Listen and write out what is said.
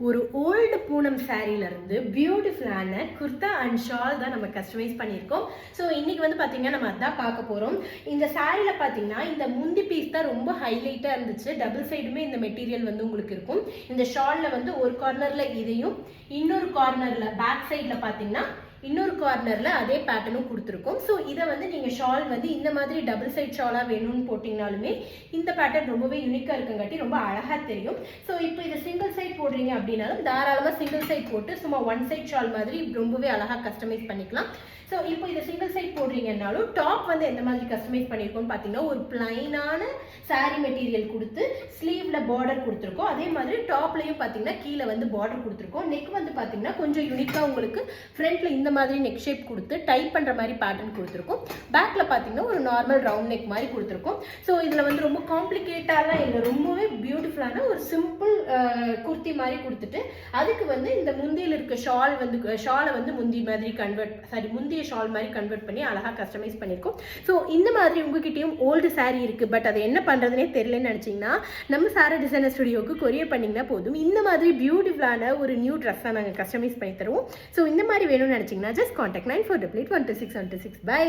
ஒரு ஓல்டு பூனம் சாரீலேருந்து பியூட்டிஃபுல்லான kurta and shawl தான் நம்ம கஸ்டமைஸ் பண்ணியிருக்கோம். ஸோ இன்றைக்கி வந்து பார்த்திங்கன்னா நம்ம அதான் பார்க்க போகிறோம். இந்த சாரியில் பார்த்திங்கன்னா இந்த முந்தி பீஸ் தான் ரொம்ப ஹைலைட்டாக இருந்துச்சு. டபுள் சைடுமே இந்த மெட்டீரியல் வந்து உங்களுக்கு இருக்கும். இந்த ஷாலில் வந்து ஒரு கார்னரில் இதையும் இன்னொரு கார்னரில் பேக் சைடில் பார்த்திங்கன்னா இன்னொரு கார்னரில் அதே பேட்டர்னும் கொடுத்துருக்கோம். ஸோ இதை வந்து நீங்கள் ஷால் வந்து இந்த மாதிரி டபுள் சைட் ஷாலாக வேணும்னு போட்டிங்கனாலுமே இந்த பேட்டர்ன் ரொம்பவே யூனிக்காக இருக்குங்காட்டி ரொம்ப அழகாக தெரியும். ஸோ இப்போ இதை சிங்கிள் சைட் போடுறீங்க அப்படின்னாலும் தாராளமாக சிங்கிள் சைட் போட்டு சும்மா ஒன் சைட் ஷால் மாதிரி ரொம்பவே அழகாக கஸ்டமைஸ் பண்ணிக்கலாம். ஸோ இப்போ இதை சிங்கிள் சைட் போடுறீங்கன்னாலும் டாப் வந்து எந்த மாதிரி கஸ்டமைஸ் பண்ணியிருக்கோம்னு பார்த்தீங்கன்னா ஒரு பிளைனான சாரீ மெட்டீரியல் கொடுத்து ஸ்லீவில் பார்டர் கொடுத்துருக்கோம். அதே மாதிரி டாப்லையும் பார்த்தீங்கன்னா கீழே வந்து பார்டர் கொடுத்துருக்கோம். நெக் வந்து பார்த்தீங்கன்னா கொஞ்சம் யூனிக்காக உங்களுக்கு ஃப்ரண்ட்டில் இந்த மாதிரி நெக் ஷேப் கொடுத்து டைப் பண்ணுற மாதிரி பேட்டர்ன் கொடுத்துருக்கோம். பேக்கில் பார்த்தீங்கன்னா ஒரு நார்மல் ரவுண்ட் நெக் மாதிரி கொடுத்துருக்கோம். ஸோ இதில் வந்து ரொம்ப காம்ப்ளிகேட்டாலாம் இல்லை, ரொம்பவே பியூட்டிஃபுல்லான ஒரு சிம்பிள் குர்த்தி மாதிரி கொடுத்துட்டு அதுக்கு வந்து இந்த முந்தியில் இருக்க ஷாலை வந்து முந்தி மாதிரி முந்திய ஷால் மாதிரி கன்வெர்ட் பண்ணி அழகாக கஸ்டமைஸ் பண்ணியிருக்கோம். ஸோ இந்த மாதிரி உங்ககிட்டயும் ஓல்டு சாரீ இருக்குது, பட் அதை என்ன பண்ணுறதுனே தெரியலன்னு நினச்சிங்கன்னா நம்ம சாரா டிசைனர் ஸ்டுடியோவுக்கு கொரியர் பண்ணிங்கன்னா போதும். இந்த மாதிரி பியூட்டிஃபுல்லான ஒரு நியூ ட்ரெஸ்ஸாக நாங்கள் கஸ்டமைஸ் பண்ணி தருவோம். ஸோ இந்த மாதிரி வேணும்னு நினச்சிங்கன்னா ஜஸ்ட் கான்டாக்ட் 9488126126. பை.